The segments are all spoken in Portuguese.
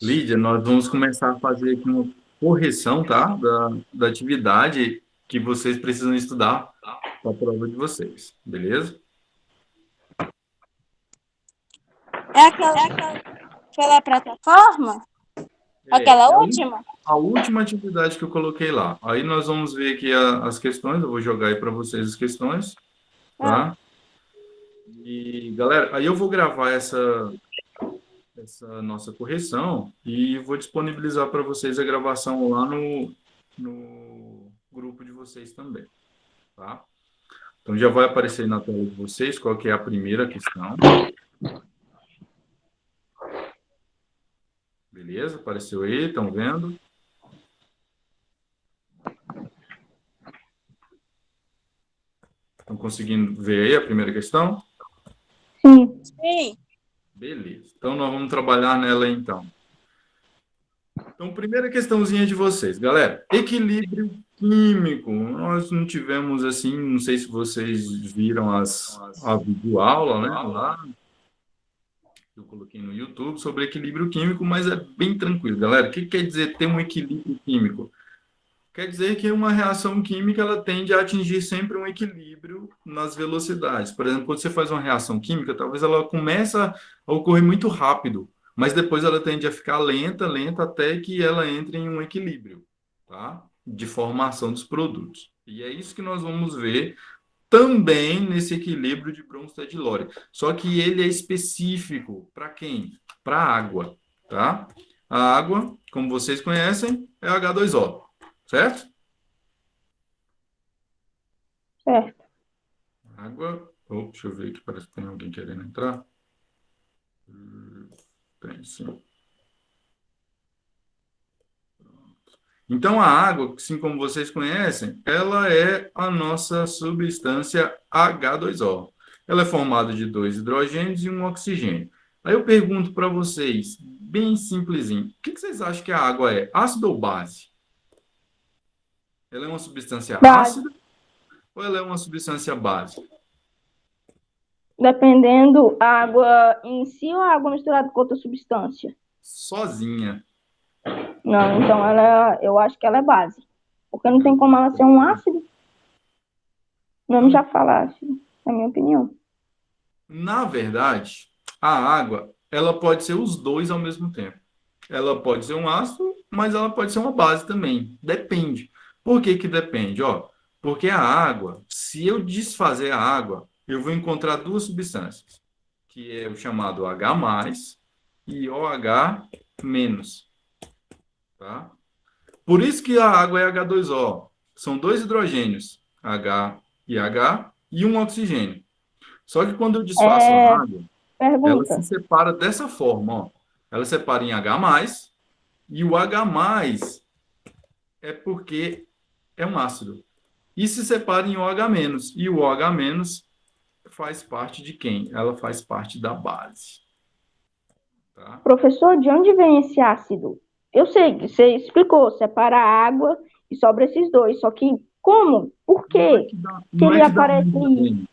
Lídia, nós vamos começar a fazer aqui uma correção, tá? Da atividade que vocês precisam estudar para a prova de vocês, beleza? É aquela plataforma? É Aquela a, última? a última atividade que eu coloquei lá. Aí nós vamos ver aqui as questões, eu vou jogar aí para vocês as questões, Ah, tá? E, galera, aí eu vou gravar essa nossa correção e vou disponibilizar para vocês a gravação lá no grupo de vocês também, tá? Então já vai aparecer aí na tela de vocês qual que é a primeira questão. Beleza? Apareceu aí, estão vendo? Estão conseguindo ver aí a primeira questão? Sim. sim. Beleza. Então nós vamos trabalhar nela então. Então, primeira questãozinha de vocês, galera. Equilíbrio químico. Nós não tivemos assim, não sei se vocês viram a videoaula, né? Lá eu coloquei no YouTube sobre equilíbrio químico, mas é bem tranquilo, galera. O que quer dizer ter um equilíbrio químico? Quer dizer que uma reação química ela tende a atingir sempre um equilíbrio nas velocidades. Por exemplo, quando você faz uma reação química, talvez ela começa a ocorrer muito rápido, mas depois ela tende a ficar lenta, lenta, até que ela entre em um equilíbrio, tá? De formação dos produtos. E é isso que nós vamos ver também nesse equilíbrio de Bronsted-Lowry. Só que ele é específico para quem? Para a água, tá? A água, como vocês conhecem, é H2O, certo? Certo. Água. Oh, deixa eu ver aqui, parece que tem alguém querendo entrar. Tem sim. Então, a água, assim como vocês conhecem, ela é a nossa substância H2O. Ela é formada de dois hidrogênios e um oxigênio. Aí eu pergunto para vocês, bem simplesinho, o que vocês acham que a água é? Ácido ou base? Ela é uma substância Base. ácida ou ela é uma substância base? Dependendo a água em si ou a água misturada com outra substância? Sozinha. Não, então eu acho que ela é base. Porque não tem como ela ser um ácido. O nome Então, já fala ácido, na minha opinião. na verdade, a água, ela pode ser os dois ao mesmo tempo. Ela pode ser um ácido, mas ela pode ser uma base também. Depende. Por que que depende? Ó, porque a água, se eu desfazer a água, eu vou encontrar duas substâncias, que é o chamado H+, e OH-, tá? Por isso que a água é H2O. São dois hidrogênios, H e H, e um oxigênio. Só que quando eu desfaço a É, água, ela se pergunta. separa dessa forma, ó. Ela separa em H+, e o H+, é porque é um ácido. E se separa em OH-, e o OH- faz parte de quem? Ela faz parte da base, tá? Professor, de onde vem esse ácido? Eu sei que você explicou, separa a água e sobra esses dois. Só que como? Por Não é quê que da, que não é ele que da aparece onde aí? vem,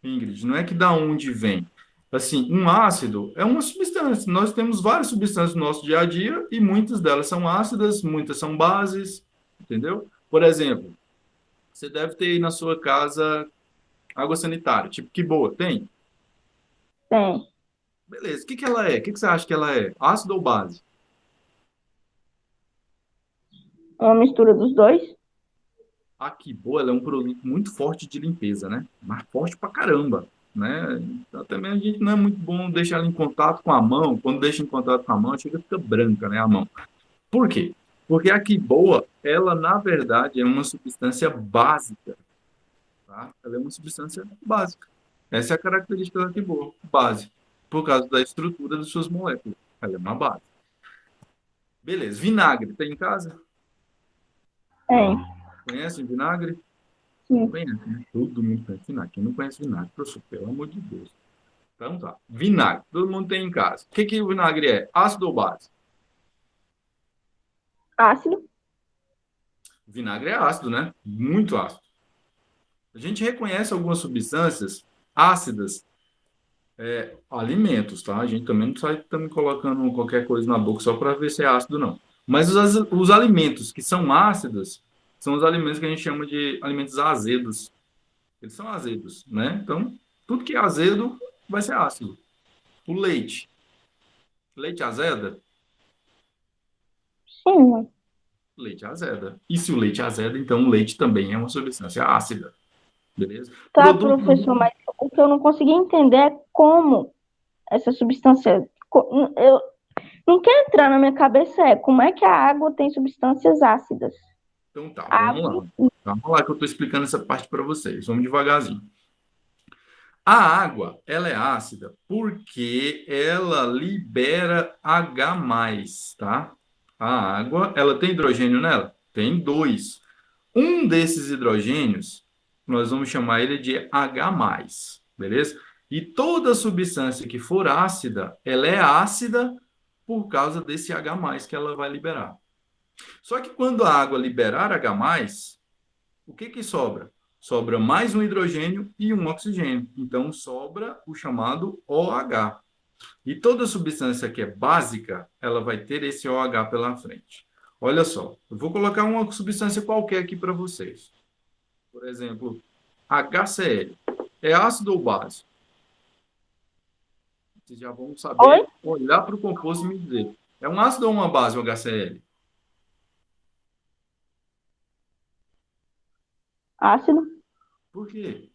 Ingrid, não é que da onde vem. Assim, um ácido é uma substância. Nós temos várias substâncias no nosso dia a dia e muitas delas são ácidas, muitas são bases, entendeu? Por exemplo, você deve ter aí na sua casa água sanitária, tipo que boa, tem? Tem. Beleza. O que que ela é? O que que você acha que ela é? Ácido ou base? Uma mistura dos dois? A que boa, ela é um produto muito forte de limpeza, né? Mas forte pra caramba, né? Então, também a gente não é muito bom deixar ela em contato com a mão. Quando deixa em contato com a mão, chega a ficar branca, né, a mão. Por quê? Porque a que boa, ela na verdade é uma substância básica, tá? Ela é uma substância básica. Essa é a característica da que boa, base, por causa da estrutura das suas moléculas. Ela é uma base. Beleza. Vinagre, tem em casa? Tem. Conhecem vinagre? Sim. Conhece, né? Todo mundo conhece vinagre. Quem não conhece vinagre, professor, pelo amor de Deus. Então tá. Vinagre. Todo mundo tem em casa. O que que o vinagre é? Ácido ou base? Ácido? Vinagre é ácido, né? Muito ácido. A gente reconhece algumas substâncias ácidas Alimentos, tá? A gente também não sai também colocando qualquer coisa na boca só para ver se é ácido, não. Mas os alimentos que são ácidos são os alimentos que a gente chama de alimentos azedos. Eles são azedos, né? Então, tudo que é azedo vai ser ácido. O leite. Leite azeda? Sim, mãe. Leite azeda. E se o leite azeda, então o leite também é uma substância ácida. Beleza? Tá, Produto. professor, mas o que eu não consegui entender é como essa substância. Eu não quer entrar na minha cabeça é como é que a água tem substâncias ácidas. Então tá, A vamos água, lá. Vamos lá que eu estou explicando essa parte para vocês. Vamos devagarzinho. A água, ela é ácida porque ela libera H+, tá? A água, ela tem hidrogênio nela? Tem dois. Um desses hidrogênios, nós vamos chamar ele de H+, beleza? E toda substância que for ácida, ela é ácida por causa desse H+, que ela vai liberar. Só que quando a água liberar H+, o que que sobra? Sobra mais um hidrogênio e um oxigênio. Então, sobra o chamado OH. E toda substância que é básica, ela vai ter esse OH pela frente. Olha só, eu vou colocar uma substância qualquer aqui para vocês. Por exemplo, HCl. É ácido ou base? Vocês já vão saber Oi? olhar para o composto e me dizer. É um ácido ou uma base o HCl? ácido, Por quê?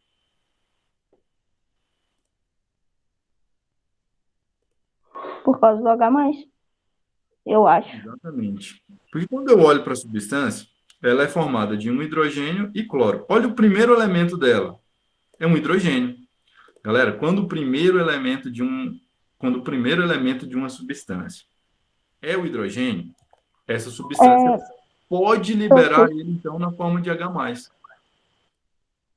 por causa do H+, eu acho. Exatamente. Porque quando eu olho para a substância, ela é formada de um hidrogênio e cloro. Olha o primeiro elemento dela. É um hidrogênio. Galera, quando o primeiro elemento de uma substância é o hidrogênio, essa substância É, pode liberar ele então na forma de H+,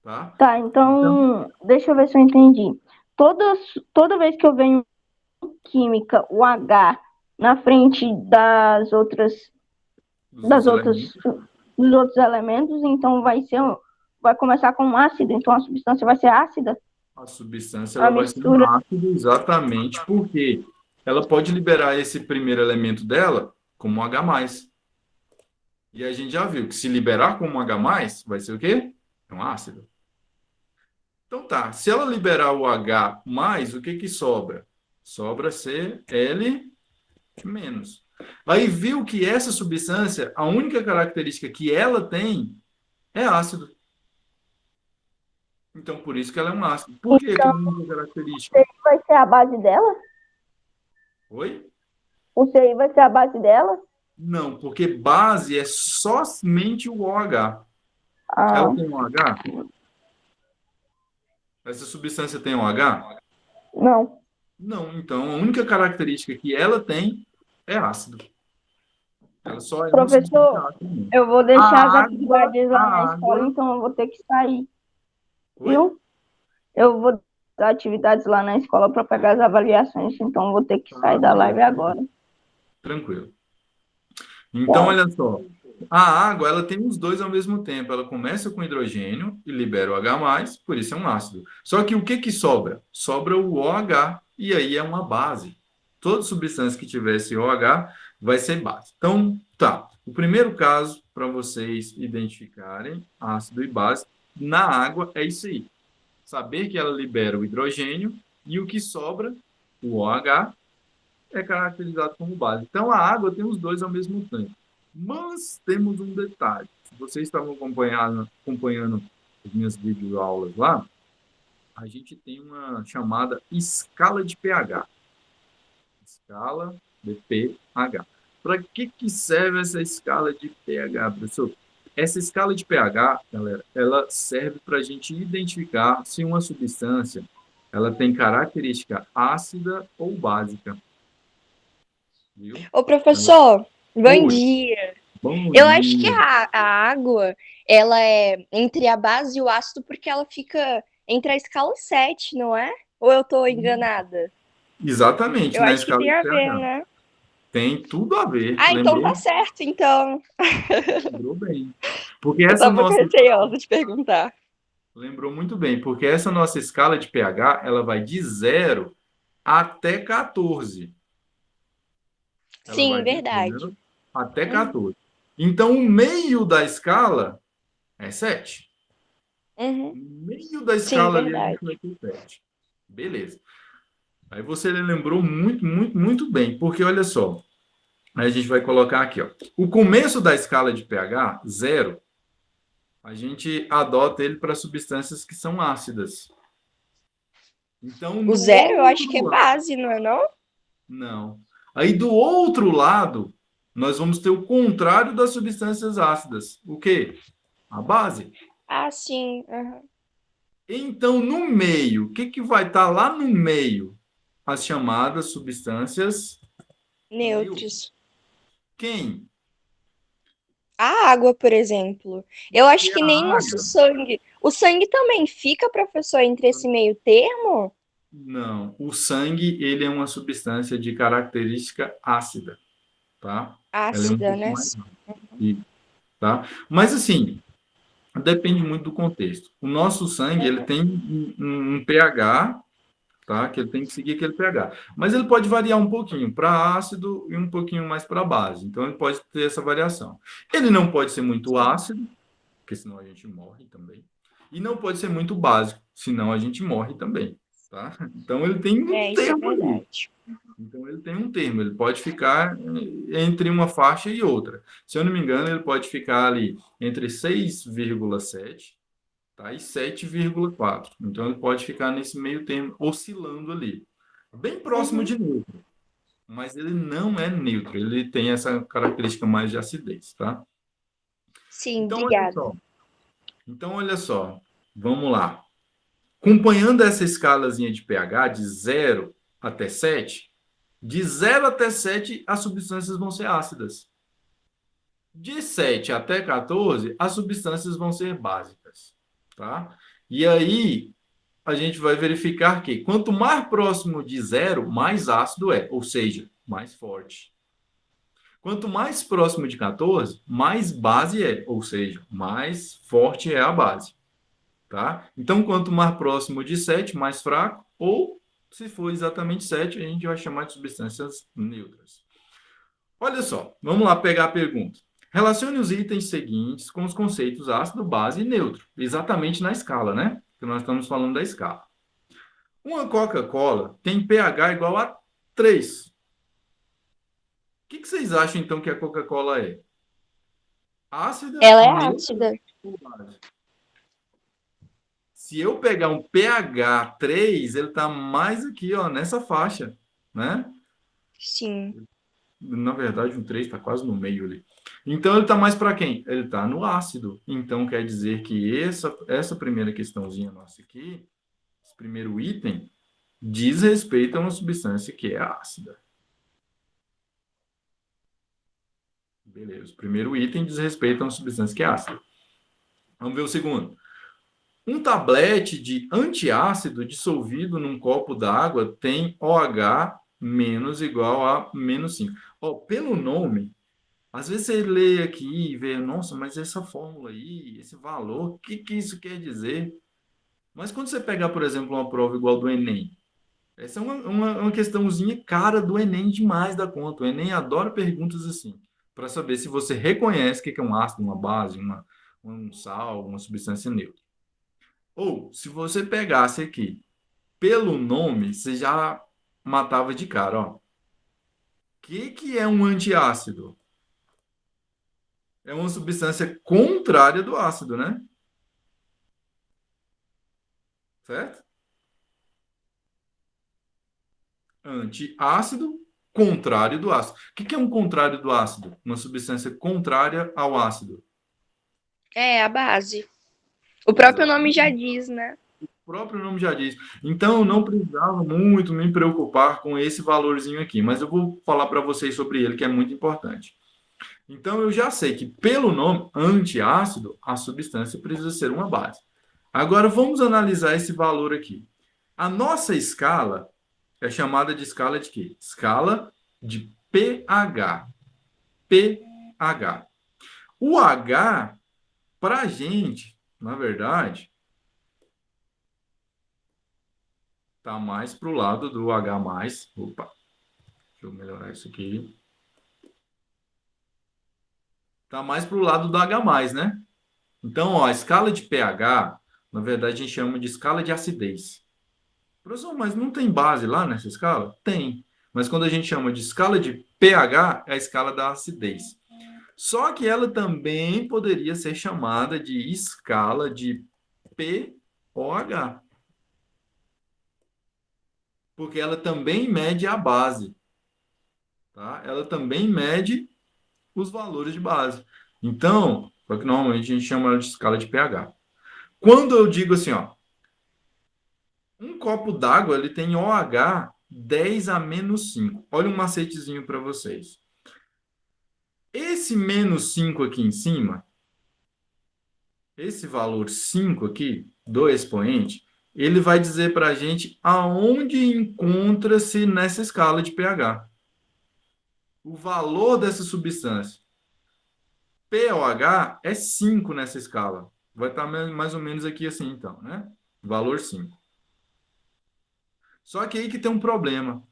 tá? tá, Então, então, deixa eu ver se eu entendi. Toda vez que eu venho em química, o H na frente os elementos, dos outros elementos, então vai começar com um ácido, então a substância vai ser ácida, a substância a ela vai ser um mistura. ácido exatamente porque ela pode liberar esse primeiro elemento dela como H+. E a gente já viu que se liberar como H+, vai ser o quê? É um ácido. Então tá, se ela liberar o H+, o que que sobra? Sobra Cl-. Aí viu que essa substância, a única característica que ela tem é ácido. Então por isso que ela é um ácido. Por que que é a Então, única característica? CI vai ser a base dela? Oi? O CI vai ser a base dela? Não, porque base é somente o OH. Ela Ah, tem OH? Essa substância tem OH? não. Não, então a única característica que ela tem é ácido. Ela só é uma substância Professor, ácida mesmo. eu vou deixar as A água, atividades lá na a escola, água. então eu vou ter que sair, Oi? viu? Eu vou dar atividades lá na escola para pegar as avaliações, então eu vou ter que Tá, sair da live beleza. agora. Tranquilo. Então, Tchau. olha só. A água, ela tem os dois ao mesmo tempo. Ela começa com hidrogênio e libera o H+, por isso é um ácido. Só que o que que sobra? Sobra o OH, e aí é uma base. Toda substância que tivesse OH vai ser base. Então, tá. O primeiro caso, para vocês identificarem ácido e base, na água é isso aí. Saber que ela libera o hidrogênio e o que sobra, o OH, é caracterizado como base. Então, a água tem os dois ao mesmo tempo. Mas temos um detalhe. Se vocês estavam acompanhando as minhas videoaulas lá, a gente tem uma chamada escala de pH. Escala de pH. Para que serve essa escala de pH, professor? Essa escala de pH, galera, ela serve para a gente identificar se uma substância ela tem característica ácida ou básica. Viu? Ô, professor, bom Oi, dia. bom Eu acho que dia. a água, ela é entre a base e o ácido porque ela fica entre a escala 7, não é? Ou eu tô enganada? Exatamente, Eu na acho que escala tem de a ver, pH. né? Tem tudo a ver, Ah, então lembrou? tá certo, então. Lembrou bem. Porque Eu essa tava nossa, receosa de perguntar. lembrou muito bem, porque essa nossa escala de pH, ela vai de 0 até 14. Ela Sim, vai de verdade. 0 até Uhum. 14. Então, o meio da escala é 7. Uhum. O meio da Sim, escala ali a gente verdade. vai ter 7. Beleza. Aí você lembrou muito, muito, muito bem, porque olha só, aí a gente vai colocar aqui, ó. O começo da escala de pH, 0, a gente adota ele para substâncias que são ácidas. Então, O no 0 eu acho que outro é lado, base, não é não? não. Aí do outro lado, nós vamos ter o contrário das substâncias ácidas. O quê? A base. Ah, sim. Uhum. Então, no meio, o que que vai estar lá no meio? As chamadas substâncias neutras. Neutros. Quem? A água, por exemplo. Eu acho Que que a nem nosso água. sangue. O sangue também fica, professor, entre esse meio termo? Não, o sangue, ele é uma substância de característica ácida, tá? Ela é um Ácida, pouco né? mais ácida, tá? Mas assim, depende muito do contexto. O nosso sangue, ele tem um pH, tá? Que ele tem que seguir aquele pH. Mas ele pode variar um pouquinho para ácido e um pouquinho mais para base. Então, ele pode ter essa variação. Ele não pode ser muito ácido, porque senão a gente morre também. E não pode ser muito básico, senão a gente morre também, tá? Então, ele tem um É, isso é termo ali. verdade. Então, ele tem um termo, ele pode ficar entre uma faixa e outra. Se eu não me engano, ele pode ficar ali entre 6,7, tá? E 7,4. Então, ele pode ficar nesse meio termo, oscilando ali. Bem próximo Uhum. de neutro, mas ele não é neutro, ele tem essa característica mais de acidez, tá? Sim, Então, olha obrigada. só. Então, olha só. Vamos lá. Acompanhando essa escalazinha de pH de 0 até 7, de 0 até 7 as substâncias vão ser ácidas. De 7 até 14 as substâncias vão ser básicas, tá? E aí, a gente vai verificar que quanto mais próximo de 0 mais ácido é, ou seja, mais forte. Quanto mais próximo de 14, mais base é, ou seja, mais forte é a base. Tá? Então, quanto mais próximo de 7, mais fraco, ou se for exatamente 7, a gente vai chamar de substâncias neutras. Olha só, vamos lá pegar a pergunta. Relacione os itens seguintes com os conceitos ácido, base e neutro, exatamente na escala, né? Que nós estamos falando da escala. Uma Coca-Cola tem pH igual a 3. O que vocês acham então que a Coca-Cola é? Ácida, Ela é neutra ácida. ou base? Se eu pegar um pH 3, ele está mais aqui, ó, nessa faixa, né? Sim. Na verdade, um 3 está quase no meio ali. Então, ele está mais para quem? Ele está no ácido. Então, quer dizer que essa primeira questãozinha nossa aqui, esse primeiro item, diz respeito a uma substância que é ácida. Beleza. O primeiro item diz respeito a uma substância que é ácida. Vamos ver o segundo. Um tablete de antiácido dissolvido num copo d'água tem OH menos igual a menos 5. Ó, pelo nome, às vezes você lê aqui e vê, nossa, mas essa fórmula aí, esse valor, o que que isso quer dizer? Mas quando você pegar, por exemplo, uma prova igual do Enem, essa é uma questãozinha cara do Enem demais da conta. O Enem adora perguntas assim, para saber se você reconhece o que é um ácido, uma base, um sal, uma substância neutra. Ou, se você pegasse aqui, pelo nome, você já matava de cara, ó. O que é um antiácido? É uma substância contrária do ácido, né? Certo? Antiácido, contrário do ácido. O que é um contrário do ácido? Uma substância contrária ao ácido. É a base. O próprio nome já Exatamente. diz, né? O próprio nome já diz. Então, eu não precisava muito me preocupar com esse valorzinho aqui, mas eu vou falar para vocês sobre ele, que é muito importante. Então, eu já sei que, pelo nome antiácido, a substância precisa ser uma base. Agora, vamos analisar esse valor aqui. A nossa escala é chamada de escala de quê? Escala de pH. pH. O H, para a gente, na verdade, Está mais para o lado do H+. Opa, deixa eu melhorar isso aqui. Está mais para o lado do H+, né? Então, ó, a escala de pH, na verdade, a gente chama de escala de acidez. Professor, mas não tem base lá nessa escala? Tem. Mas quando a gente chama de escala de pH, é a escala da acidez. Só que ela também poderia ser chamada de escala de pOH. Porque ela também mede a base. Tá? Ela também mede os valores de base. Então, só que normalmente a gente chama ela de escala de pH. Quando eu digo assim, ó, um copo d'água ele tem OH 10 a menos 5. Olha um macetezinho para vocês. Esse menos 5 aqui em cima, esse valor 5 aqui, do expoente, ele vai dizer para a gente aonde encontra-se nessa escala de pH. O valor dessa substância. pOH é 5 nessa escala. Vai estar mais ou menos aqui assim, então, né? Valor 5. Só que aí que tem um problema.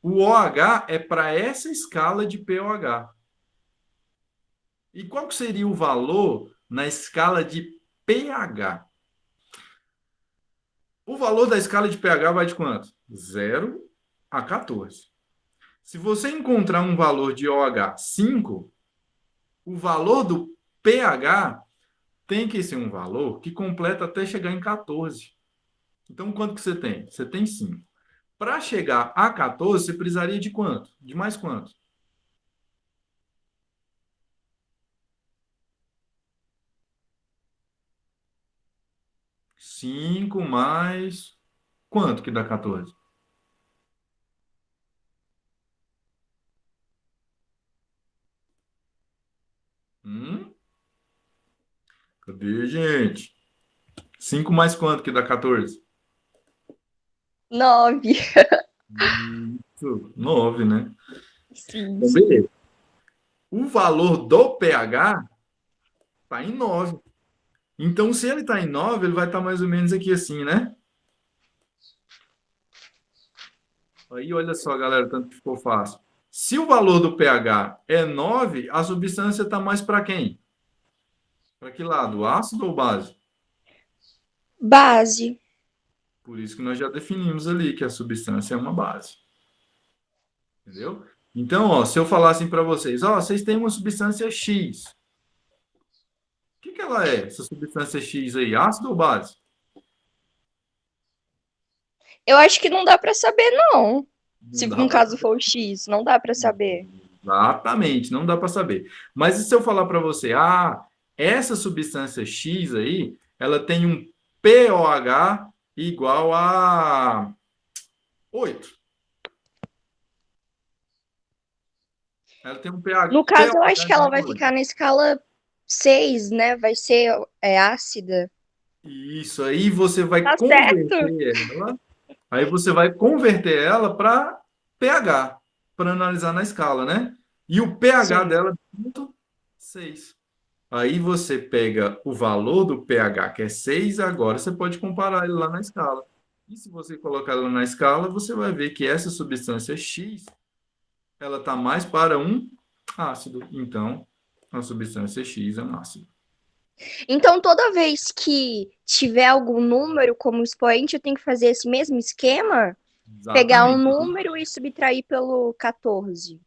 O OH é para essa escala de pOH. E qual que seria o valor na escala de pH? O valor da escala de pH vai de quanto? 0 a 14. Se você encontrar um valor de OH 5, o valor do pH tem que ser um valor que completa até chegar em 14. Então, quanto que você tem? Você tem 5. Para chegar a 14, você precisaria de quanto? De mais quanto? Cinco mais... Quanto que dá 14? Cadê, gente? 5 mais quanto que dá 14? 9. Isso, 9, né? Sim. Então, beleza. O valor do pH está em 9. Então, se ele está em 9, ele vai estar mais ou menos aqui assim, né? Aí, olha só, galera, tanto que ficou fácil. Se o valor do pH é 9, a substância está mais para quem? Para que lado? Ácido ou base? Base. Por isso que nós já definimos ali que a substância é uma base. Entendeu? Então, ó, se eu falar assim para vocês, ó, vocês têm uma substância X. O que que ela é, essa substância X aí? Ácido ou base? Eu acho que não dá para saber, não. Não Se dá no para caso for o X, não dá para saber. Exatamente, não dá para saber. Mas e se eu falar para você, ah, essa substância X aí, ela tem um pOH igual a 8. Ela tem um pH, No caso, eu acho pOH que ela igual vai a 8. ficar na escala 6, né? Vai ser ácida. Isso aí você vai Tá certo? converter ela, aí você vai converter ela para pH, para analisar na escala, né? E o pH Sim. dela é 6. Aí você pega o valor do pH, que é 6, agora você pode comparar ele lá na escala. E se você colocar ela na escala, você vai ver que essa substância X, ela está mais para um ácido. Então, a substância X é um ácido. Então, toda vez que tiver algum número como expoente, eu tenho que fazer esse mesmo esquema? Pegar um Exatamente. número e subtrair pelo 14.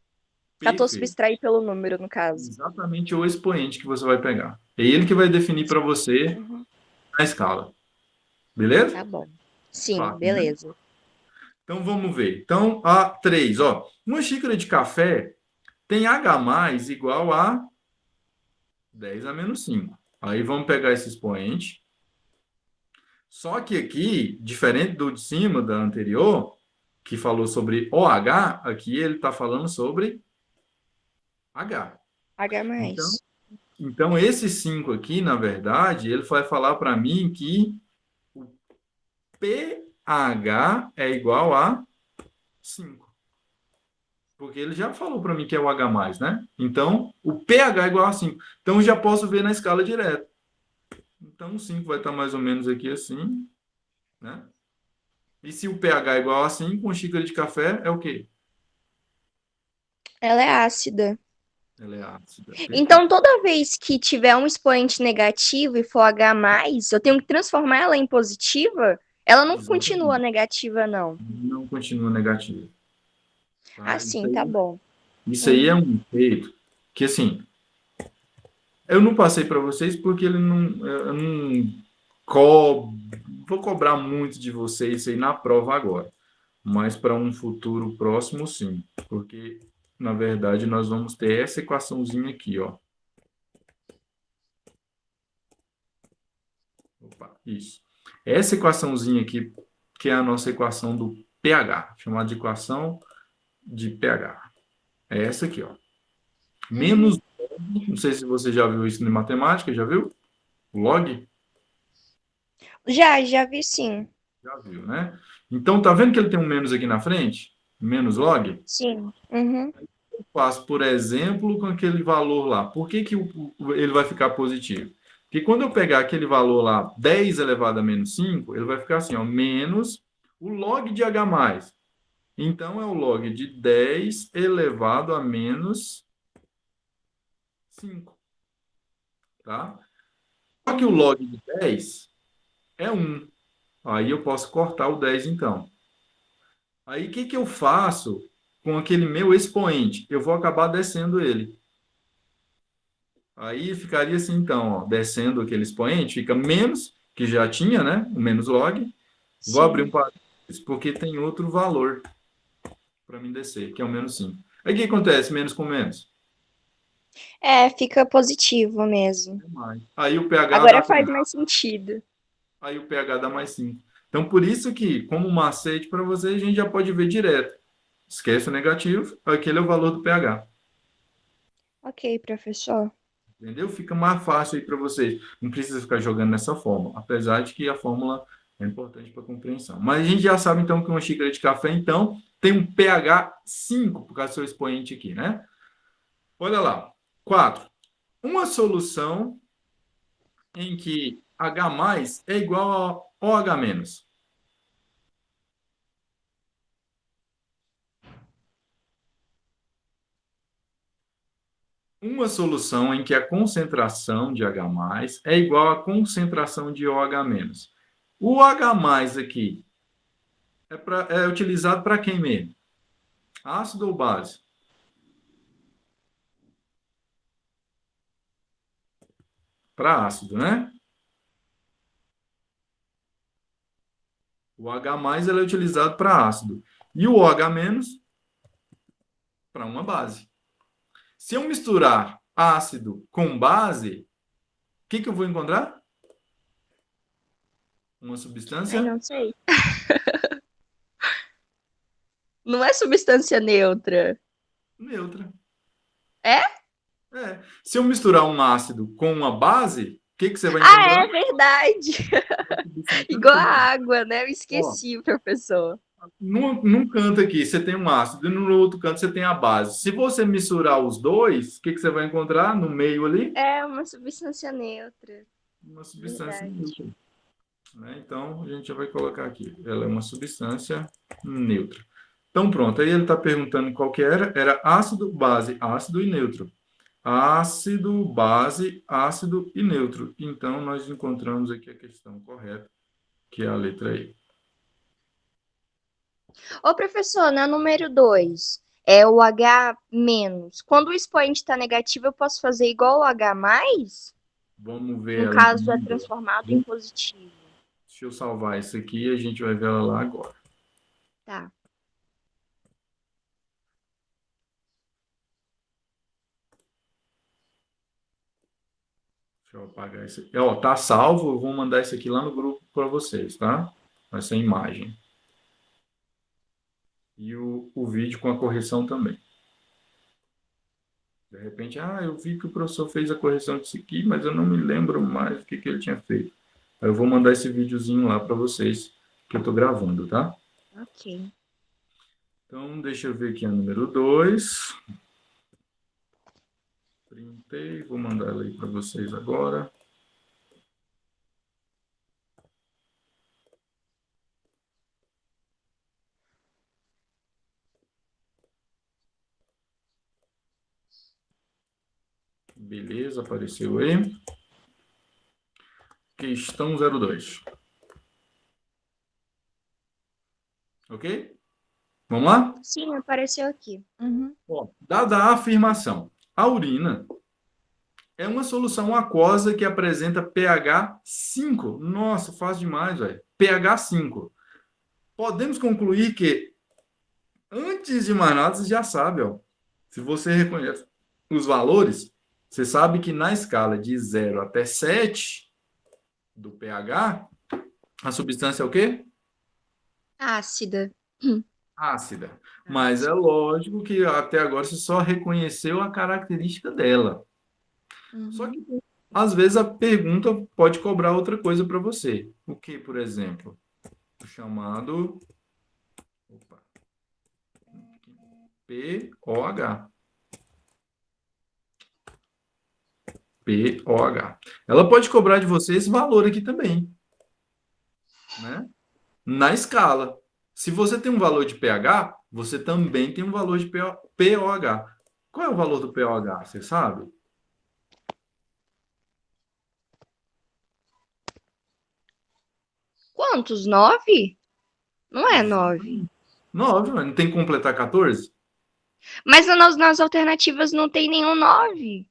14 Perfeito. subtrair pelo número, no caso. Exatamente o expoente que você vai pegar. É ele que vai definir para você Uhum. a escala. Beleza? Tá bom. Sim, Fácil, né? beleza. Então, vamos ver. Então, a 3, ó. Uma xícara de café tem H+ igual a 10 a menos 5. Aí vamos pegar esse expoente. Só que aqui, diferente do de cima, da anterior, que falou sobre OH, aqui ele está falando sobre H. Então, H+. então, esse 5 aqui, na verdade, ele vai falar para mim que o pH é igual a 5. Porque ele já falou para mim que é o H+, né? Então, o pH é igual a 5. Então, eu já posso ver na escala direto. Então, o 5 vai estar mais ou menos aqui assim, né? E se o pH é igual a 5, uma xícara de café é o quê? Ela é ácida. Ela é ácida. Perfeito. Então, toda vez que tiver um expoente negativo e for H+, eu tenho que transformar ela em positiva? Ela não continua Exatamente. negativa, não. Não continua negativo. Ah, Tá? sim, tá bom. Isso aí é Uhum. um efeito que, assim, eu não passei para vocês porque ele não, eu não vou cobrar muito de vocês isso aí na prova agora, mas para um futuro próximo, sim, porque na verdade nós vamos ter essa equaçãozinha aqui, ó. Opa, isso. Essa equaçãozinha aqui, que é a nossa equação do pH, chamada de equação de pH. É essa aqui, ó. Uhum. Menos, não sei se você já viu isso em matemática, já viu? O log? Já vi sim. Já viu, né? Então, tá vendo que ele tem um menos aqui na frente? Menos log? Sim. Uhum. Eu faço, por exemplo, com aquele valor lá. Por que que ele vai ficar positivo? Porque quando eu pegar aquele valor lá, 10 elevado a menos 5, ele vai ficar assim, ó, menos o log de H+. Então, é o log de 10 elevado a menos 5, tá? Só que o Uhum. log de 10 é 1. Aí eu posso cortar o 10, então. Aí, o que que eu faço com aquele meu expoente? Eu vou acabar descendo ele. Aí ficaria assim, então, ó, descendo aquele expoente, fica menos, que já tinha, né? O menos log. Vou abrir um Sim. parênteses, porque tem outro valor para mim descer, que é o menos 5. Aí o que acontece? Menos com menos? É, fica positivo mesmo. É mais. Aí o pH dá Agora faz quanto? mais sentido. Aí o pH dá mais 5. Então, por isso que, como macete para vocês, a gente já pode ver direto. Esquece o negativo, aquele é o valor do pH. Ok, professor. Entendeu? Fica mais fácil aí para vocês. Não precisa ficar jogando nessa fórmula, apesar de que a fórmula é importante para a compreensão. Mas a gente já sabe, então, que uma xícara de café, então, tem um pH 5, por causa do seu expoente aqui, né? Olha lá. 4. Uma solução em que H+ é igual a OH-. Uma solução em que a concentração de H+ é igual à concentração de OH-. O OH+ aqui é utilizado para quem mesmo? Ácido ou base? Para ácido, né? O H+ ele é utilizado para ácido. E o OH- para uma base. Se eu misturar ácido com base, o que que eu vou encontrar? Uma Ai, substância não sei. Não é substância neutra. neutra. É? É. Se eu misturar um ácido com uma base, o que que você vai Ah, encontrar? é verdade. Uma substância Igual a neutra. água, né? Eu Ó, esqueci, professor. num canto aqui você tem um ácido e no outro canto você tem a base. Se você misturar os dois, o que que você vai encontrar no meio ali? É uma substância neutra. Uma substância Verdade. neutra. Né? Então, a gente já vai colocar aqui. Ela é uma substância neutra. Então, pronto. Aí ele está perguntando qual que era. Era ácido, base, ácido e neutro. Ácido, base, ácido e neutro. Então, nós encontramos aqui a questão correta, que é a letra E. Ô, professor, na número 2 é o H-. Quando o expoente está negativo, eu posso fazer igual o H+? Vamos ver No ela então. caso, é transformado em positivo. Deixa eu salvar isso aqui e a gente vai ver ela lá agora. Tá. Deixa eu apagar isso aqui. Ó, tá salvo. Eu vou mandar isso aqui lá no grupo para vocês, tá? Essa imagem. E o vídeo com a correção também. De repente, eu vi que o professor fez a correção disso aqui, mas eu não me lembro mais o que que ele tinha feito. Aí eu vou mandar esse videozinho lá para vocês, que eu estou gravando, tá? Ok. Então, deixa eu ver aqui a número 2. Printei, vou mandar ela aí para vocês agora. Beleza, apareceu aí. Questão 02. Ok? Vamos lá? Sim, apareceu aqui. Ó, dada a afirmação, a urina é uma solução aquosa que apresenta pH 5. Nossa, fácil demais, velho. pH 5. Podemos concluir que, antes de mais nada, você já sabe, ó. Se você reconhece os valores, você sabe que na escala de 0 até 7 do pH, a substância é o quê? Ácida. Ácida. Mas é lógico que até agora você só reconheceu a característica dela. Só que, às vezes, a pergunta pode cobrar outra coisa para você. O que, por exemplo? O chamado pOH. pOH. Ela pode cobrar de você esse valor aqui também, né? Na escala. Se você tem um valor de pH, você também tem um valor de pOH. Qual é o valor do pOH? Você sabe? Quantos? 9? Não é 9. 9, mas não tem que completar 14? Mas nas alternativas não tem nenhum 9.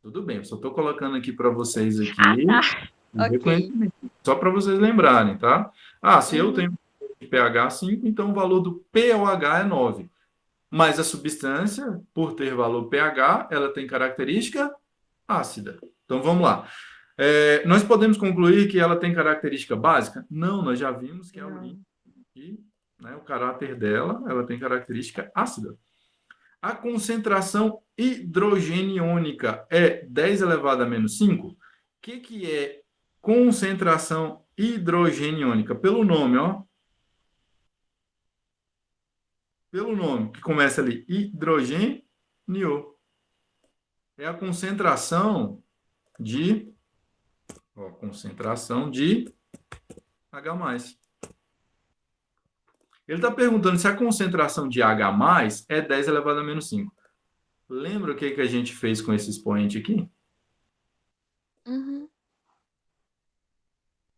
Tudo bem, eu só estou colocando aqui para vocês aqui o Ok. reconhecimento, só para vocês lembrarem, tá? Ah, se eu tenho pH 5, então o valor do pOH é 9. Mas a substância, por ter valor pH, ela tem característica ácida. Então vamos lá. Nós podemos concluir que ela tem característica básica? Não, nós já vimos que a urina, né, o caráter dela, ela tem característica ácida. A concentração hidrogeniônica é 10 elevado a menos 5? O que é concentração hidrogeniônica? Pelo nome, ó. Pelo nome, que começa ali, hidrogênio. É a concentração de H+. Ele está perguntando se a concentração de H+ é 10 elevado a menos 5. Lembra o que a gente fez com esse expoente aqui?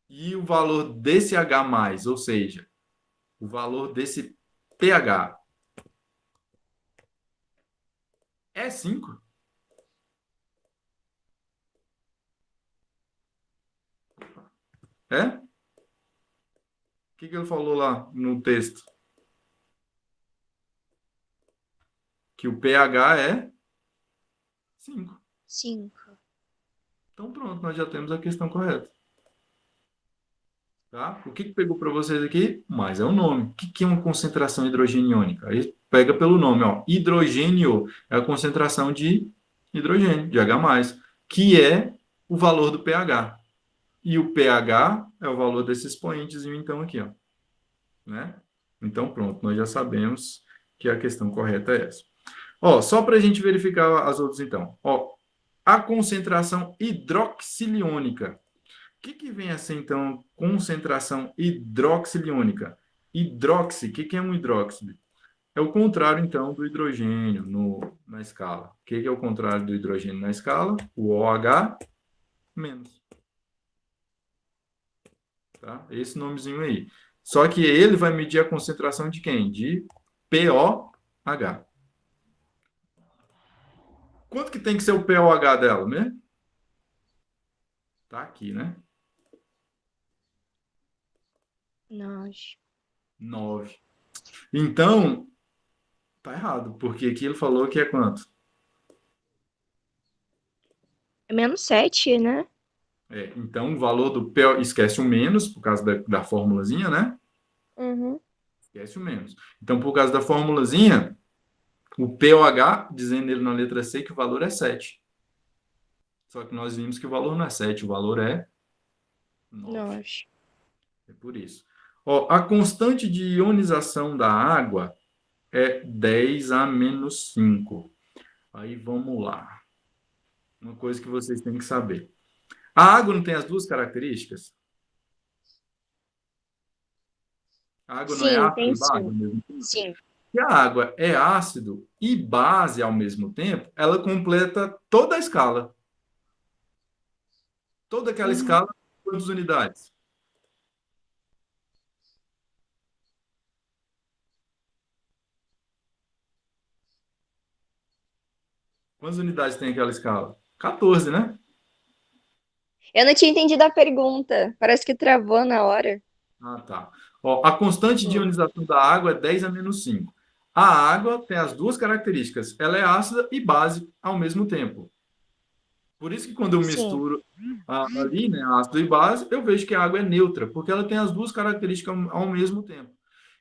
E o valor desse H+, ou seja, o valor desse pH é 5? É? O que ele falou lá no texto? Que o pH é 5. 5. Então pronto, nós já temos a questão correta. Tá? O que pegou para vocês aqui? Mais é o nome. O que é uma concentração hidrogeniônica? Aí pega pelo nome, ó. Hidrogênio é a concentração de hidrogênio, de H+, que é o valor do pH. E o pH é o valor desse expoentezinho, então, aqui, ó. Né? Então, pronto, nós já sabemos que a questão correta é essa. Ó, só para a gente verificar as outras, então. Ó, a concentração hidroxiliônica. O que vem a ser, então, concentração hidroxiliônica? Hidroxi, o que é um hidróxido? É o contrário, então, do hidrogênio na escala. O que é o contrário do hidrogênio na escala? O OH menos. Tá? Esse nomezinho aí. Só que ele vai medir a concentração de quem? De pOH. Quanto que tem que ser o pOH dela, né? Tá aqui, né? 9. Então, tá errado, porque aqui ele falou que é quanto? É menos 7, né? Então, o valor do pO, esquece o menos, por causa da formulazinha, né? Esquece o menos. Então, por causa da formulazinha, o pOH, dizendo ele na letra C que o valor é 7. Só que nós vimos que o valor não é 7, o valor é 9. É por isso. Ó, a constante de ionização da água é 10 a menos 5. Aí vamos lá. Uma coisa que vocês têm que saber. A água não tem as duas características? A água não é Sim, ácido tem e base ao sim. mesmo tempo? Sim. Se a água é ácido e base ao mesmo tempo, ela completa toda a escala. Toda aquela escala, quantas unidades? Quantas unidades tem aquela escala? 14, né? Eu não tinha entendido a pergunta. Parece que travou na hora. Ah, tá. Ó, a constante de ionização da água é 10 a menos 5. A água tem as duas características. Ela é ácida e base ao mesmo tempo. Por isso que quando eu Sim, misturo ali, né, ácido e base, eu vejo que a água é neutra, porque ela tem as duas características ao mesmo tempo.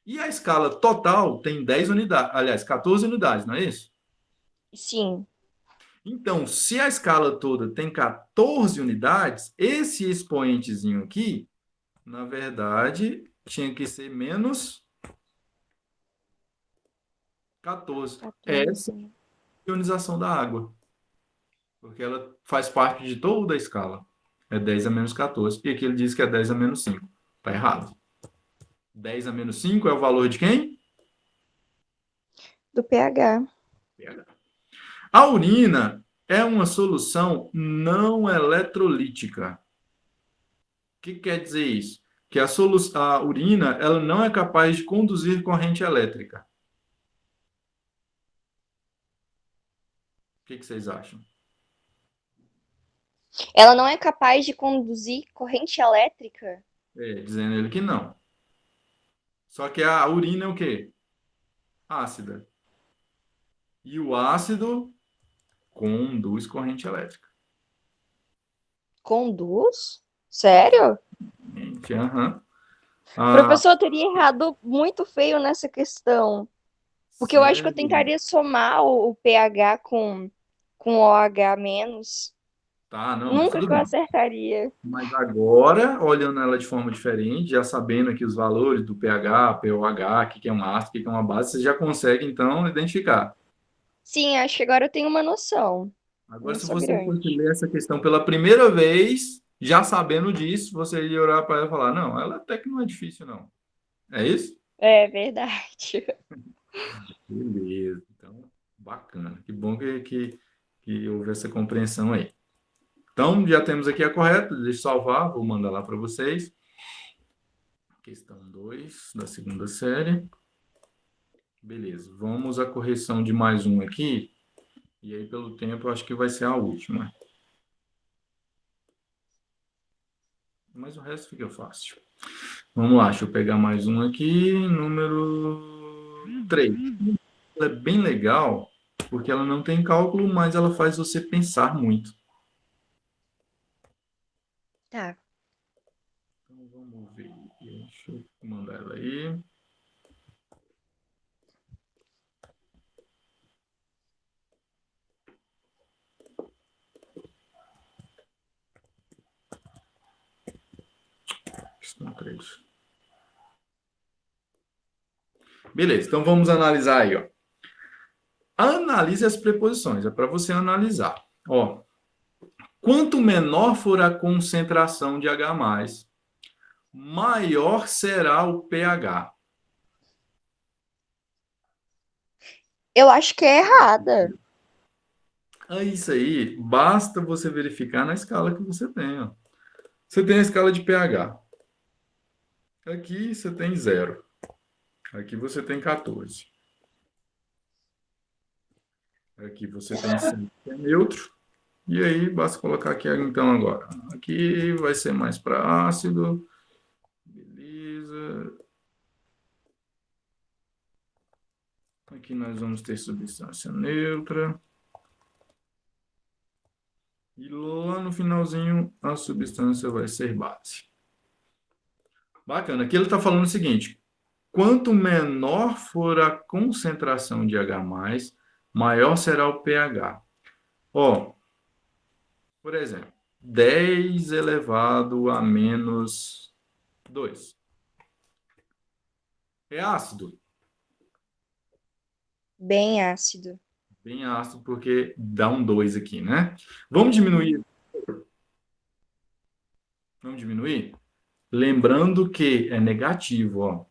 E a escala total tem 10 unidades, aliás, 14 unidades, não é isso? sim. Então, se a escala toda tem 14 unidades, esse expoentezinho aqui, na verdade, tinha que ser menos 14. Essa é 14. a ionização da água, porque ela faz parte de toda a escala. É 10 a menos 14. E aqui ele diz que é 10 a menos 5. Está errado. 10 a menos 5 é o valor de quem? Do pH. pH. A urina é uma solução não eletrolítica. O que quer dizer isso? Que a urina ela não é capaz de conduzir corrente elétrica. O que vocês acham? Ela não é capaz de conduzir corrente elétrica? Dizendo ele que não. Só que a urina é o quê? Ácida. E o ácido conduz corrente elétrica. Conduz? Sério? Gente, aham. Ah, Professor, eu teria errado muito feio nessa questão. Porque eu acho que eu sério? tentaria somar o pH com o OH menos. Tá, não, mas Nunca tudo que eu bem. acertaria. Mas agora, olhando ela de forma diferente, já sabendo aqui os valores do pH, pOH, o que é um ácido, o que é uma base, você já consegue, então, identificar. Sim, acho que agora eu tenho uma noção. Agora, Não se sou você fosse grande. ler essa questão pela primeira vez, já sabendo disso, você ia olhar para ela e falar, não, ela até que não é difícil, não. É isso? É verdade. Beleza. Então, bacana. Que bom que houve essa compreensão aí. Então, já temos aqui a correta. Deixa eu salvar, vou mandar lá para vocês. Questão 2 da segunda série. Beleza. Vamos à correção de mais um aqui. E aí, pelo tempo, eu acho que vai ser a última. Mas o resto fica fácil. Vamos lá, deixa eu pegar mais um aqui. Número 3. Ela é bem legal, porque ela não tem cálculo, mas ela faz você pensar muito. Tá. Então, vamos ver. Deixa eu mandar ela aí. Questão 3. Beleza, então vamos analisar aí, ó. Analise as preposições, é para você analisar. Ó, quanto menor for a concentração de H+, maior será o pH. Eu acho que é errada. É isso aí, basta você verificar na escala que você tem. Ó. Você tem a escala de pH. Aqui você tem 0. Aqui você tem 14. Aqui você tem 5, que é neutro. E aí, basta colocar aqui, então, agora. Aqui vai ser mais para ácido. Beleza. Aqui nós vamos ter substância neutra. E lá no finalzinho, a substância vai ser base. Bacana. Aqui ele está falando o seguinte. Quanto menor for a concentração de H+, maior será o pH. Ó, por exemplo, 10 elevado a menos 2. É ácido? Bem ácido. Bem ácido, porque dá um 2 aqui, né? Vamos Uhum. diminuir. Vamos diminuir? Lembrando que é negativo, ó.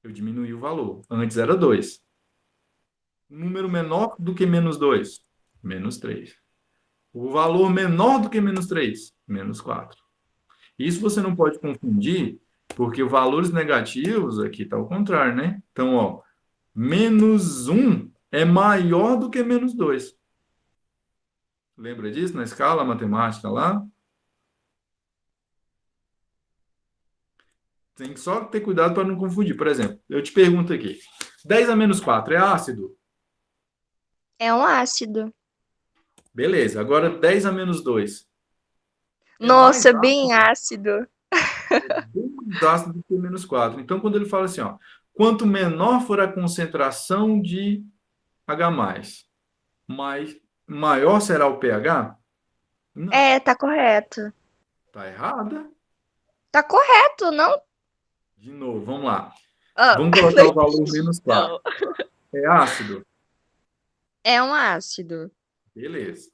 Eu diminui o valor. Antes era 2. Número menor do que menos 2? Menos 3. O valor menor do que menos 3, menos 4. Isso você não pode confundir, porque valores negativos aqui está ao contrário, né? Então, ó, menos 1 é maior do que menos 2. Lembra disso na escala matemática lá? Tem que só ter cuidado para não confundir. Por exemplo, eu te pergunto aqui: 10 a menos 4 é ácido? É um ácido. Beleza. Agora 10 a menos 2 é mais Nossa, bem ácido? ácido. Bem mais ácido do que menos 4. Então, quando ele fala assim, ó, quanto menor for a concentração de H+, maior será o pH? Não, É, tá correto. tá errada. Tá correto, não? De novo, vamos lá. Ah, Vamos colocar o valor menos 4. não. É ácido? É um ácido. Beleza.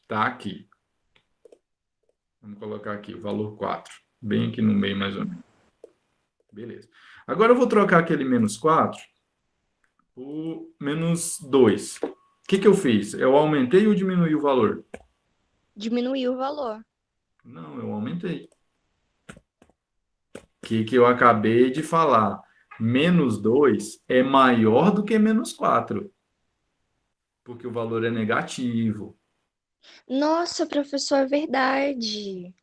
Tá aqui. Vamos colocar aqui o valor 4. Bem aqui no meio, mais ou menos. Beleza. Agora eu vou trocar aquele menos 4 por menos 2. O que eu fiz? Eu aumentei ou diminuí o valor? Diminuiu o valor. Não, eu aumentei. O que eu acabei de falar? Menos 2 é maior do que menos 4, porque o valor é negativo, Nossa, professor, é verdade.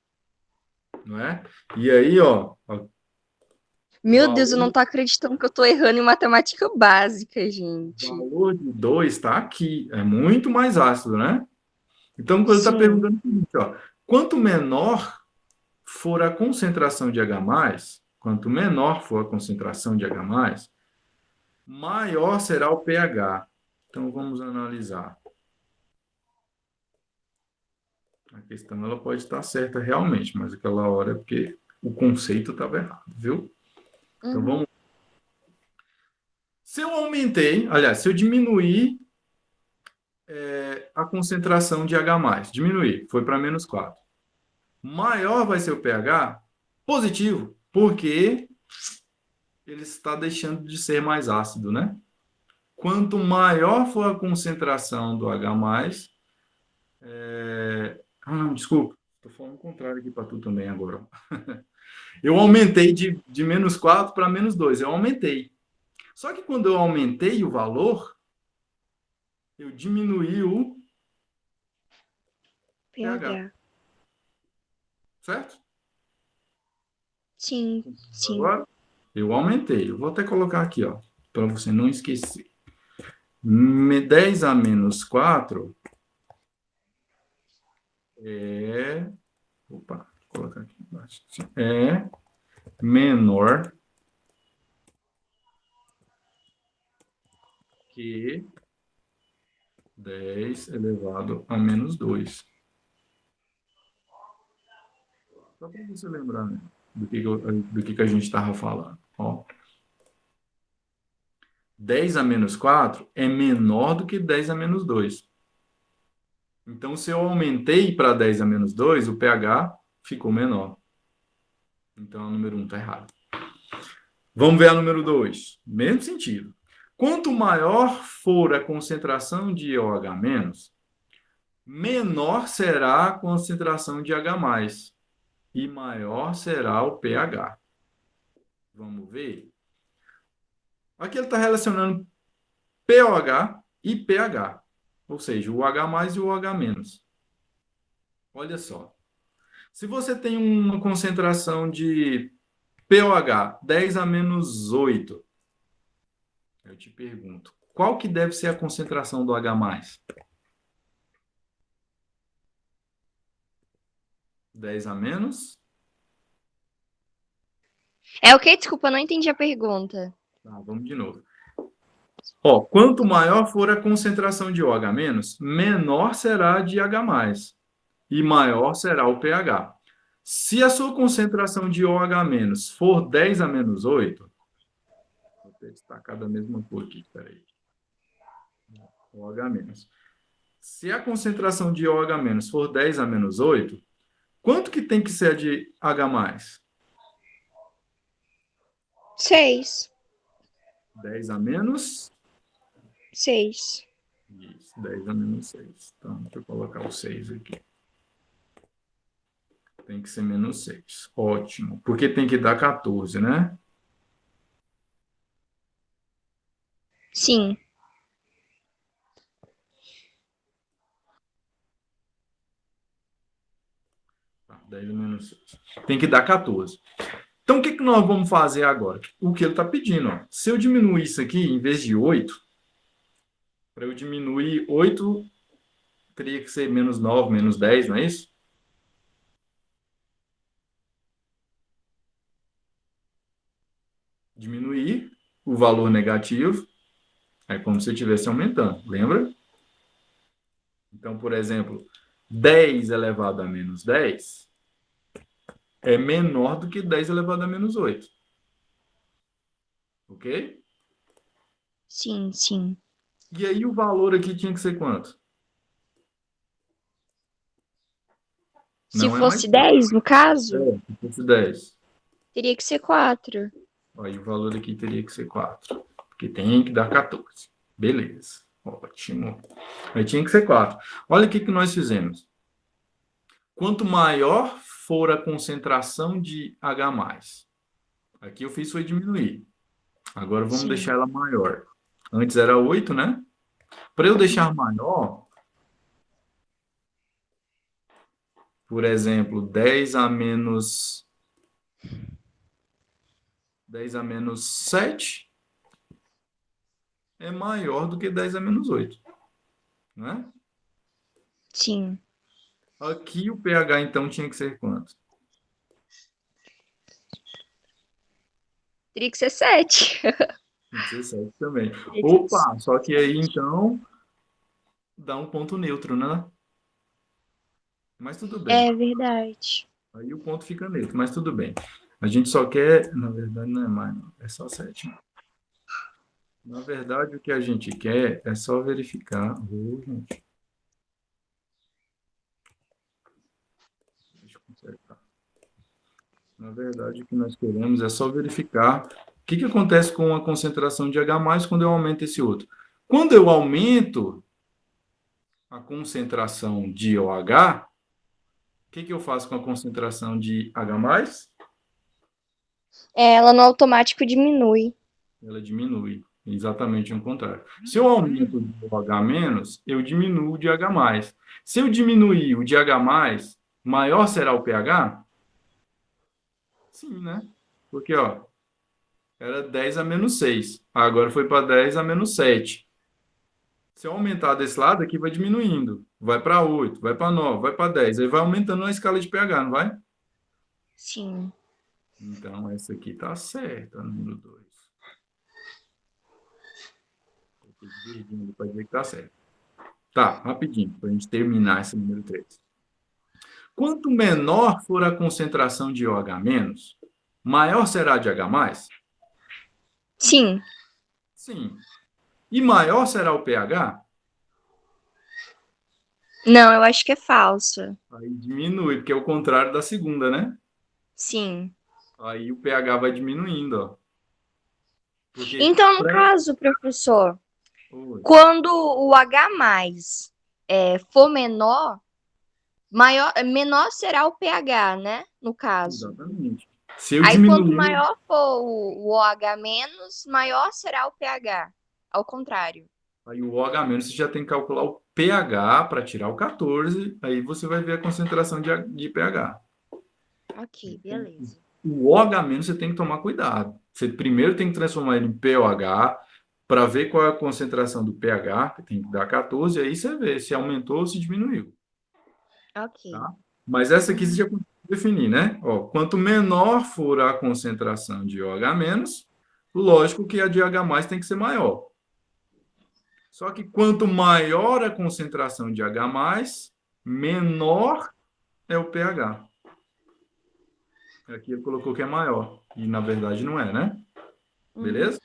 não é? E aí, ó, o Meu Deus, eu não valor, tô acreditando que eu tô errando em matemática básica, gente. valor de 2 está aqui. É muito mais ácido, né? Então, quando ele está Sim. perguntando o seguinte, ó, quanto menor for a concentração de H+, quanto menor for a concentração de H+, maior será o pH. Então, vamos analisar. A questão ela pode estar certa realmente, mas aquela hora é porque o conceito estava errado, viu? Então, Uhum. vamos. Se eu aumentei, aliás, se eu diminuir a concentração de H+, diminuir, foi para menos 4. Maior vai ser o pH positivo, porque ele está deixando de ser mais ácido, né? Quanto maior for a concentração do H+, não, desculpa, estou falando o contrário aqui para tu também agora. Eu aumentei de menos 4 para menos 2, eu aumentei. Só que quando eu aumentei o valor, eu diminuí o pH, pH. certo? Sim, sim. Agora, eu aumentei. Eu vou até colocar aqui, ó, para você não esquecer. 10 a menos 4 é... Opa, vou colocar aqui embaixo. É menor que 10 elevado a menos 2. Só para você lembrar, né, do que a gente estava falando. Ó, 10 a menos 4 é menor do que 10 a menos 2. Então, se eu aumentei para 10 a menos 2, o pH ficou menor. Então, o número 1 está errado. Vamos ver a número 2. Mesmo sentido. Quanto maior for a concentração de OH-, menor será a concentração de H+, e maior será o pH. Vamos ver? Aqui ele está relacionando pOH e pH, ou seja, o H+ e o OH-. Olha só. Se você tem uma concentração de pOH 10 a menos 8, eu te pergunto, qual que deve ser a concentração do H+? 10 a menos? É o quê? Desculpa, eu não entendi a pergunta. Tá, vamos de novo. Ó, quanto maior for a concentração de OH-, menor será a de H+, e maior será o pH. Se a sua concentração de OH- for 10 a menos 8, vou ter destacado a mesma cor aqui, peraí. OH-. Se a concentração de OH- for 10 a menos 8, quanto que tem que ser a de H+? 6. 10 a menos? 6. Isso, 10 a menos 6. Então, deixa eu colocar o 6 aqui. Tem que ser menos 6. Ótimo. Porque tem que dar 14, né? Sim. Tá, 10 menos 6. Tem que dar 14. Então, o que nós vamos fazer agora? O que ele está pedindo. Ó. Se eu diminuir isso aqui, em vez de 8, para eu diminuir 8, teria que ser menos 9, menos 10, não é isso? Diminuir o valor negativo é como se estivesse aumentando, lembra? Então, por exemplo, 10 elevado a menos 10 é menor do que 10 elevado a menos 8. Ok? Sim, sim. E aí o valor aqui tinha que ser quanto? Se Não é mais fosse 10, no caso, 10, se fosse 10. teria que ser 4. Aí o valor aqui teria que ser 4. Porque tem que dar 14. Beleza. Ótimo. Aí tinha que ser 4. Olha o que nós fizemos. Quanto maior for a concentração de H+, aqui eu fiz foi diminuir. Agora vamos Sim. deixar ela maior. Antes era 8, né? Para eu deixar maior, por exemplo, 10 a menos 7 é maior do que 10 a menos 8, né? Sim. Aqui o pH, então, tinha que ser quanto? Teria que ser 7. Tinha que ser 7 também. Teria que ser Opa, só que aí, então, dá um ponto neutro, né? Mas tudo bem. É verdade. Aí o ponto fica neutro, mas tudo bem. A gente só quer, na verdade, não é mais, não. É só 7. Na verdade, o que a gente quer é só verificar. Gente. Deixa eu consertar. Na verdade, o que nós queremos é só verificar o que acontece com a concentração de H+ quando eu aumento esse outro. Quando eu aumento a concentração de OH, o que eu faço com a concentração de H+? Ela no automático diminui. Ela diminui. Exatamente o contrário. Se eu aumento o H-, eu diminuo o de H+. Se eu diminuir o de H+, maior será o pH? Sim, né? Porque, ó, era 10 a menos 6. Agora foi para 10 a menos 7. Se eu aumentar desse lado, aqui vai diminuindo. Vai para 8, vai para 9, vai para 10. Aí vai aumentando a escala de pH, não vai? Sim. Então, essa aqui está certa, número 2. Para dizer que está certo. Tá, rapidinho, para a gente terminar esse número 3. Quanto menor for a concentração de OH-, maior será a de H+? Sim. Sim. E maior será o pH? Não, eu acho que é falsa. Aí diminui, porque é o contrário da segunda, né? Sim. Aí o pH vai diminuindo, ó. Porque Então, no caso, professor, Oi. quando o H+ for menor, menor será o pH, né? No caso. Exatamente. Se eu Aí, quanto diminuir, maior for o OH-, maior será o pH. Ao contrário. aí o OH-, você já tem que calcular o pH para tirar o 14, aí você vai ver a concentração de pH. Ok, beleza. O OH- você tem que tomar cuidado. Você primeiro tem que transformar ele em pOH para ver qual é a concentração do pH, que tem que dar 14, e aí você vê se aumentou ou se diminuiu. Ok. Tá? Mas essa aqui você já conseguiu definir, né? Ó, quanto menor for a concentração de OH-, lógico que a de H+ tem que ser maior. Só que quanto maior a concentração de H+, menor é o pH. Aqui ele colocou que é maior. E, na verdade, não é, né? Beleza?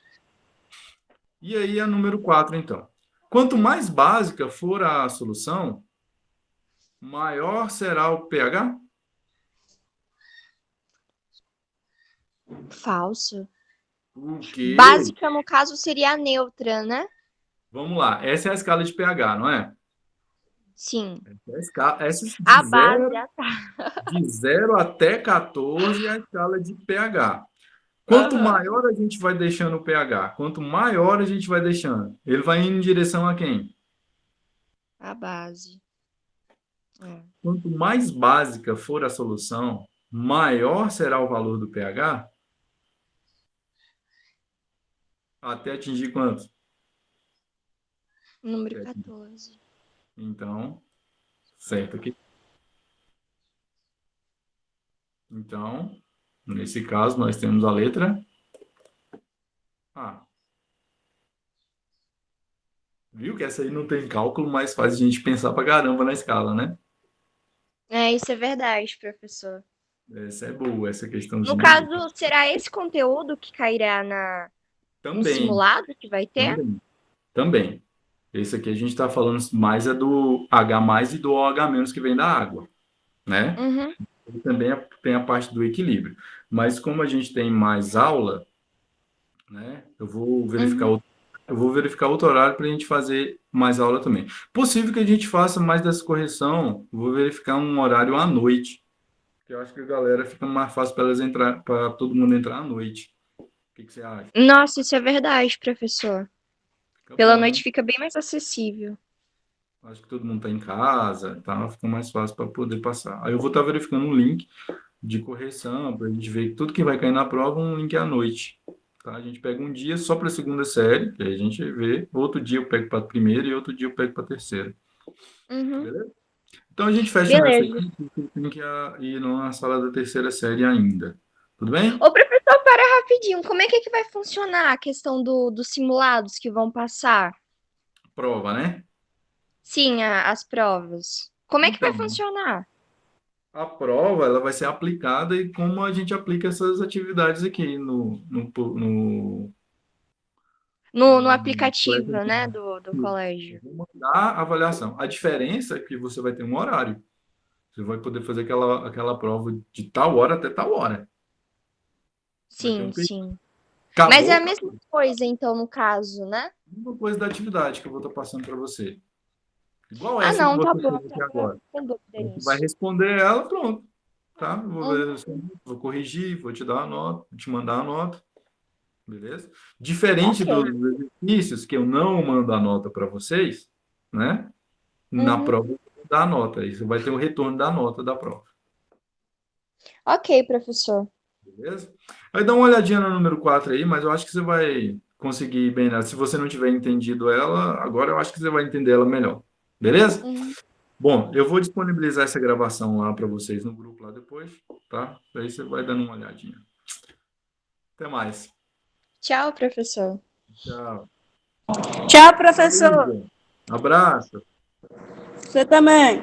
E aí, a número 4, então. Quanto mais básica for a solução, maior será o pH? Falso. O quê? Básica, no caso, seria a neutra, né? Vamos lá. Essa é a escala de pH, não é? Sim. Essas A base, de 0 até 14 é a escala de pH. Quanto Aham. maior a gente vai deixando o pH, quanto maior a gente vai deixando, ele vai indo em direção a quem? A base. É. Quanto mais básica for a solução, maior será o valor do pH até atingir quanto? Número Até atingir. 14. Então, certo aqui. Então, nesse caso, nós temos a letra A. Viu que essa aí não tem cálculo, mas faz a gente pensar pra caramba na escala, né? É, isso é verdade, professor. Essa é boa, essa No questãozinha aí. caso, será esse conteúdo que cairá no Também, simulado que vai ter? também, também. Esse aqui a gente está falando mais é do H mais e do OH menos que vem da água, né? Uhum, E também tem a parte do equilíbrio. Mas como a gente tem mais aula, né? uhum. Eu vou verificar outro horário para a gente fazer mais aula também. Possível que a gente faça mais dessa correção, vou verificar um horário à noite, que eu acho que a galera fica mais fácil para elas entrar, para todo mundo entrar à noite. O que que você acha? Nossa, isso é verdade, professor. Fica Pela bom, né? noite fica bem mais acessível. Acho que todo mundo está em casa, tá? Fica mais fácil para poder passar. Aí eu vou estar verificando um link de correção para a gente ver que tudo que vai cair na prova, um link à noite. Tá? A gente pega um dia só para a segunda série, que aí a gente vê. Outro dia eu pego para a primeira e outro dia eu pego para a terceira. Uhum. Beleza? Então a gente fecha nessa Beleza. aqui, porque tem que ir na sala da terceira série ainda. Tudo bem? Ô, professor, para rapidinho. Como é que vai funcionar a questão dos simulados que vão passar? Prova, né? Sim, as provas. Como é que vai Então, funcionar? a prova ela vai ser aplicada e como a gente aplica essas atividades aqui no No no aplicativo, né, colégio. do colégio. Eu vou mandar a avaliação. A diferença é que você vai ter um horário. Você vai poder fazer aquela prova de tal hora até tal hora. Vai ter um Sim, período. sim. Mas é Acabou, a mesma coisa, então, no caso, né? uma coisa da atividade que eu vou estar passando para você. Igual Ah, essa que não, tá você bom. fez Eu aqui tava agora. com dúvida Você vai nisso. responder ela, pronto. Tá? Eu vou Uhum. ver, vou corrigir, vou te dar a nota, vou te mandar a nota. Beleza? Diferente Ok. dos exercícios, que eu não mando a nota para vocês, né? Na Uhum. prova, eu vou dar a nota. Aí você vai ter o retorno da nota da prova. Ok, professor. Beleza? Aí dá uma olhadinha no número 4 aí, mas eu acho que você vai conseguir ir bem nela. Se você não tiver entendido ela, agora eu acho que você vai entender ela melhor. Beleza? Uhum. Bom, eu vou disponibilizar essa gravação lá para vocês no grupo lá depois, tá? Aí você vai dando uma olhadinha. Até mais. Tchau, professor. Tchau. Tchau, professor. Valeu, Abraço. Você também.